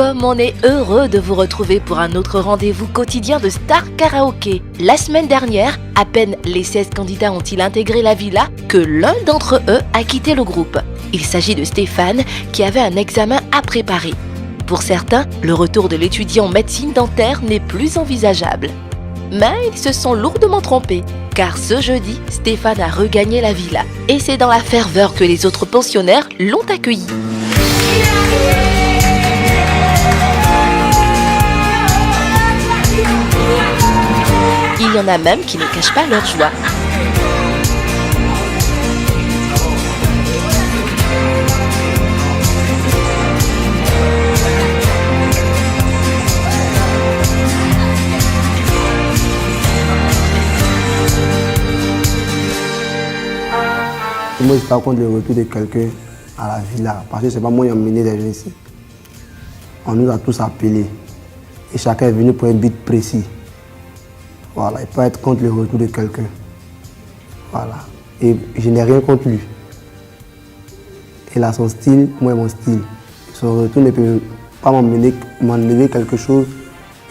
Comme on est heureux de vous retrouver pour un autre rendez-vous quotidien de Star Karaoké. La semaine dernière, à peine les 16 candidats ont-ils intégré la villa que l'un d'entre eux a quitté le groupe. Il s'agit de Stéphane qui avait un examen à préparer. Pour certains, le retour de l'étudiant en médecine dentaire n'est plus envisageable. Mais ils se sont lourdement trompés, car ce jeudi, Stéphane a regagné la villa. Et c'est dans la ferveur que les autres pensionnaires l'ont accueilli. Il y en a même qui ne cachent pas leur joie. Moi, je ne suis pas contre le retour de quelqu'un à la villa, parce que ce n'est pas moi qui ai emmené les gens ici. On nous a tous appelés et chacun est venu pour un but précis. Voilà, il peut être contre le retour de quelqu'un. Voilà. Et je n'ai rien contre lui. Il a son style, moi mon style. Son retour ne peut pas m'enlever quelque chose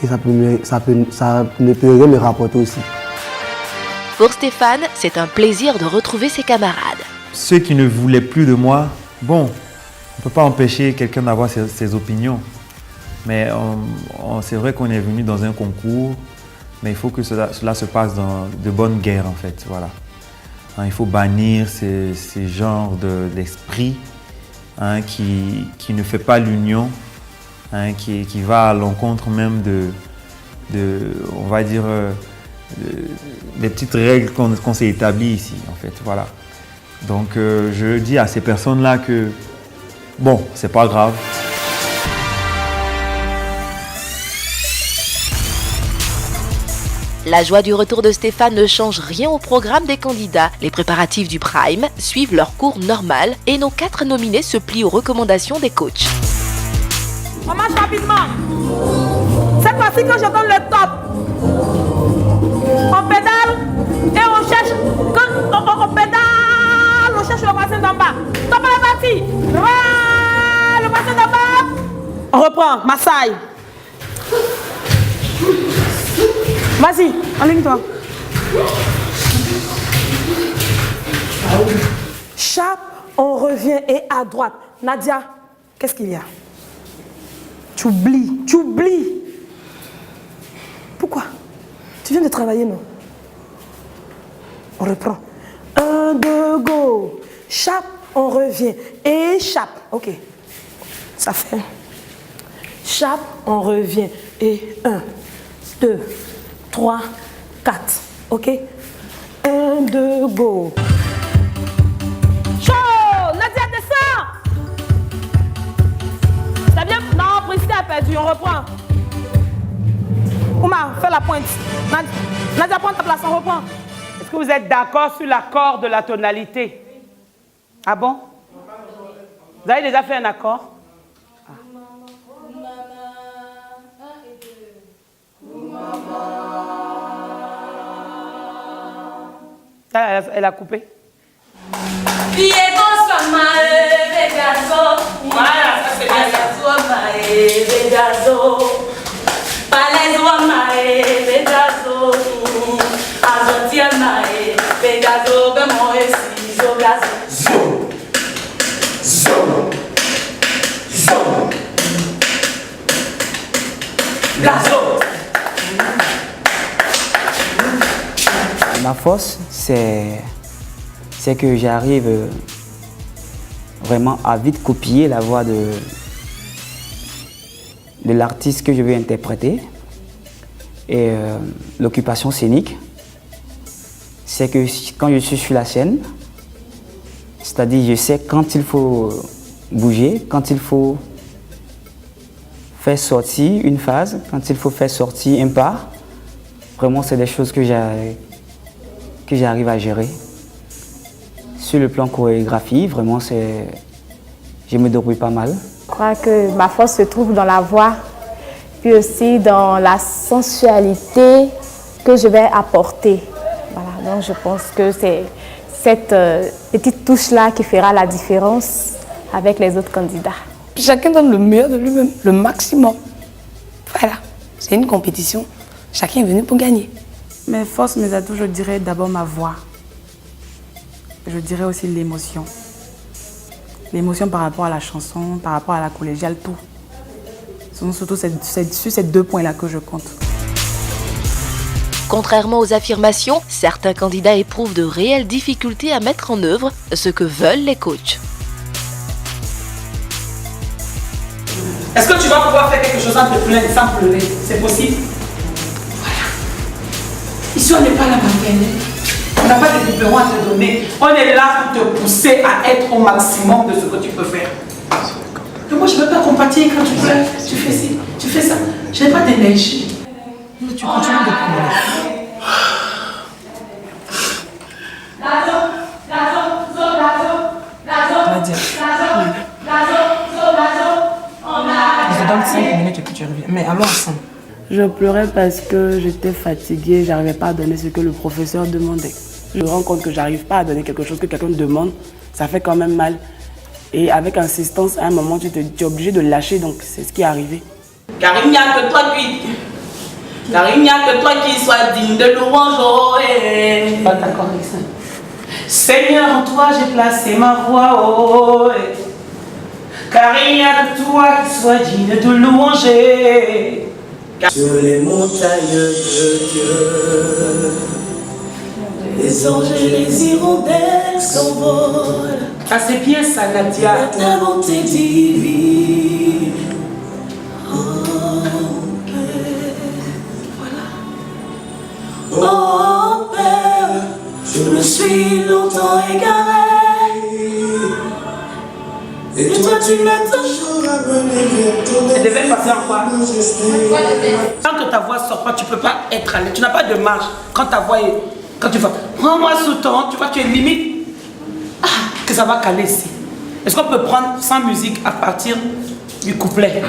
et ça ne peut rien me rapporter aussi. Pour Stéphane, c'est un plaisir de retrouver ses camarades. Ceux qui ne voulaient plus de moi, bon, on ne peut pas empêcher quelqu'un d'avoir ses opinions. Mais c'est vrai qu'on est venu dans un concours, mais il faut que cela se passe dans de bonnes guerres en fait. Voilà. Il faut bannir ces genres d'esprit qui ne fait pas l'union, qui va à l'encontre même on va dire, des petites règles qu'on s'est établies ici en fait. Voilà. Donc je dis à ces personnes-là que bon, c'est pas grave. La joie du retour de Stéphane ne change rien au programme des candidats. Les préparatifs du Prime suivent leur cours normal et nos 4 nominés se plient aux recommandations des coachs. On marche rapidement. Cette fois-ci, quand je donne le top, on pédale et on cherche. Quand on pédale, on cherche le voisin d'en bas. Top est parti. Le voisin d'en bas. On reprend. Massaï. Vas-y, enligne-toi. Chape, on revient et à droite. Nadia, qu'est-ce qu'il y a? Tu oublies. Pourquoi? Tu viens de travailler, non? On reprend. 1, 2, go. Chape, on revient. Et chape. Ok. Ça fait. Chape, on revient. Et 1, 2, 3, 4. Ok? 1, 2, go. Chaud! Nadia, descends! Ça vient? Non, Priscilla a perdu. On reprend. Ouma, fais la pointe. Nadia, prends ta place. On reprend. Est-ce que vous êtes d'accord sur l'accord de la tonalité? Ah bon? Vous avez déjà fait un accord? Elle a coupé. Voilà, ça c'est bien. Ma force, c'est que j'arrive vraiment à vite copier la voix de l'artiste que je veux interpréter. Et l'occupation scénique, c'est que quand je suis sur la scène, c'est-à-dire je sais quand il faut bouger, quand il faut faire sortir une phase, quand il faut faire sortir un pas. Vraiment, c'est des choses que j'arrive à gérer. Sur le plan chorégraphie, vraiment, je me débrouille pas mal. Je crois que ma force se trouve dans la voix, puis aussi dans la sensualité que je vais apporter. Voilà, donc je pense que c'est cette petite touche-là qui fera la différence avec les autres candidats. chacun donne le meilleur de lui-même, le maximum. Voilà, c'est une compétition. Chacun est venu pour gagner. Mes forces, mes atouts, je dirais d'abord ma voix. Je dirais aussi l'émotion. L'émotion par rapport à la chanson, par rapport à la collégiale, tout. Ce sont surtout sur ces 2 points-là que je compte. Contrairement aux affirmations, certains candidats éprouvent de réelles difficultés à mettre en œuvre ce que veulent les coachs. Est-ce que tu vas pouvoir faire quelque chose sans pleurer? C'est possible? Voilà. Ici, on n'est pas là pour gagner. On n'a pas de biberons à te donner. On est là pour te pousser à être au maximum de ce que tu peux faire. Mais moi, je ne veux pas compatir quand tu pleures. Tu fais ci, tu fais ça. Je n'ai pas d'énergie. Mais tu continues de pleurer. Nadia. Je te donne 5 minutes et puis tu reviens. Mais allons ensemble. Je pleurais parce que j'étais fatiguée, j'arrivais pas à donner ce que le professeur demandait. Je me rends compte que j'arrive pas à donner quelque chose que quelqu'un demande, ça fait quand même mal. Et avec insistance, à un moment, tu es obligé de lâcher, donc c'est ce qui est arrivé. Car il n'y a que toi qui sois digne de louange. Pas d'accord avec ça. Seigneur, en toi j'ai placé ma voix. Oh, car il n'y a que toi qui sois digne de louanger. Sur les montagnes de Dieu, les anges et les hirondelles s'envolent. Ah, c'est bien ça, Nadia. Ta bonté divine. Oh, Père. Voilà. Oh, Père, je me suis longtemps égaré. Et toi, tu m'as toujours amené vers ton. Elle devait passer en quoi? Tant que ta voix sort pas, tu peux pas être à l'aise. Tu n'as pas de marge. Quand ta voix est. Quand tu vas. Prends-moi sous ton. Tu vois, tu es limite. Ah, que ça va caler ici. Est-ce qu'on peut prendre sans musique à partir du couplet?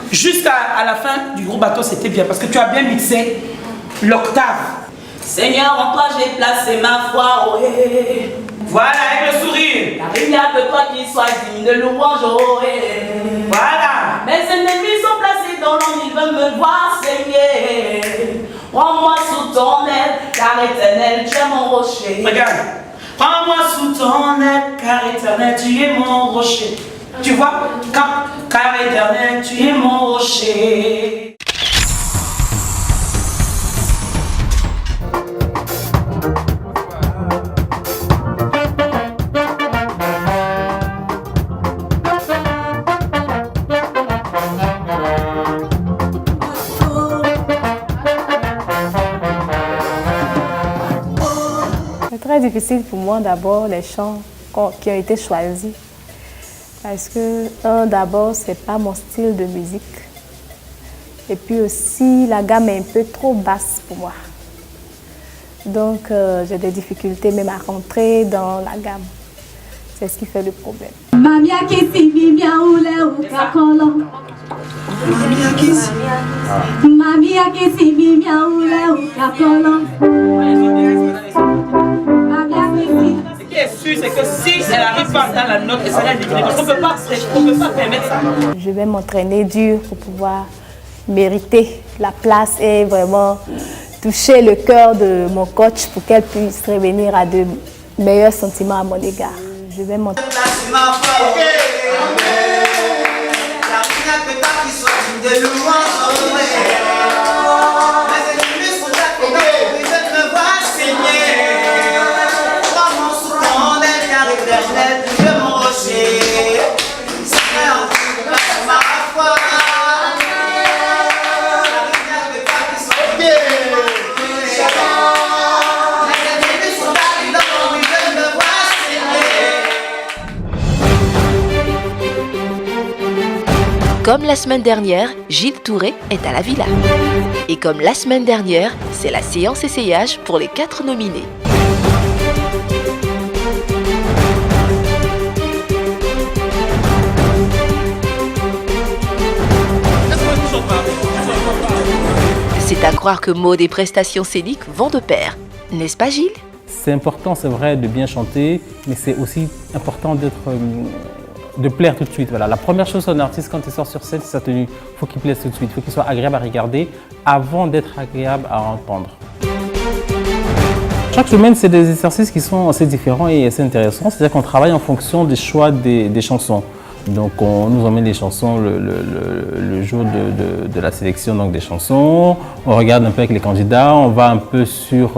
Jusqu'à la fin du gros bateau, c'était bien. Parce que tu as bien mixé l'octave. Seigneur, en toi j'ai placé ma foi. Oh, voilà, avec le sourire. Car il n'y a que toi qui sois digne de louange. Oh, voilà. Mes ennemis sont placés dans l'ombre, ils veulent me voir saigner. Prends-moi sous ton aile, car éternel, tu es mon rocher. Regarde. Prends-moi sous ton aile, car éternel, tu es mon rocher. Tu vois, car éternel, tu es mon rocher. C'est très difficile pour moi d'abord les chants qui ont été choisis. Parce que, d'abord, ce n'est pas mon style de musique. Et puis aussi, la gamme est un peu trop basse pour moi. Donc, j'ai des difficultés même à rentrer dans la gamme. C'est ce qui fait le problème. Ce qui est sûr, c'est que si elle n'arrive pas dans la note, ça va définir. Parce qu'on ne peut pas permettre ça. Je vais m'entraîner dur pour pouvoir mériter la place et vraiment toucher le cœur de mon coach pour qu'elle puisse revenir à de meilleurs sentiments à mon égard. Je vais m'entraîner. Comme la semaine dernière, Gilles Touré est à la villa. Et comme la semaine dernière, c'est la séance essayage pour les 4 nominés. C'est à croire que mode et prestations scéniques vont de pair. N'est-ce pas, Gilles? C'est important, c'est vrai, de bien chanter, mais c'est aussi important d'être de plaire tout de suite. Voilà. La première chose d'un artiste quand il sort sur scène, c'est sa tenue. Il faut qu'il plaise tout de suite, il faut qu'il soit agréable à regarder avant d'être agréable à entendre. Chaque semaine, c'est des exercices qui sont assez différents et assez intéressants. C'est-à-dire qu'on travaille en fonction des choix des chansons. Donc on nous emmène les chansons le jour de la sélection donc, des chansons. On regarde un peu avec les candidats, on va un peu sur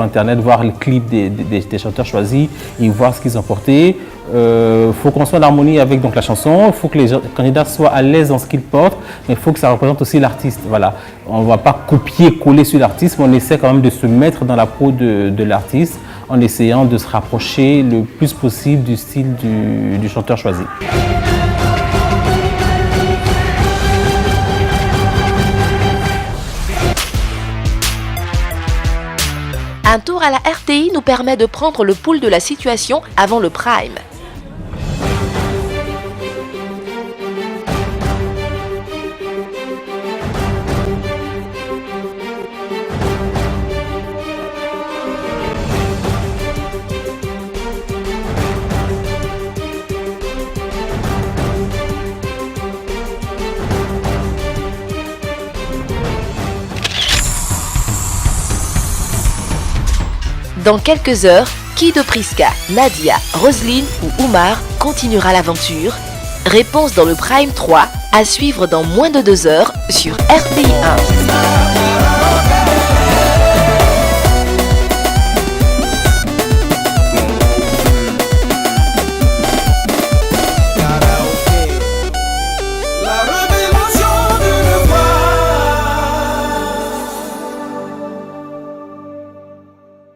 internet voir les clips des chanteurs choisis et voir ce qu'ils ont porté. Faut qu'on soit en harmonie avec donc, la chanson, il faut que les candidats soient à l'aise dans ce qu'ils portent, mais il faut que ça représente aussi l'artiste. Voilà. On ne va pas copier-coller sur l'artiste, mais on essaie quand même de se mettre dans la peau de l'artiste en essayant de se rapprocher le plus possible du style du chanteur choisi. Un tour à la RTI nous permet de prendre le pouls de la situation avant le prime. Dans quelques heures, qui de Prisca, Nadia, Roselyne ou Oumar continuera l'aventure? Réponse dans le Prime 3, à suivre dans moins de 2 heures sur RTI 1.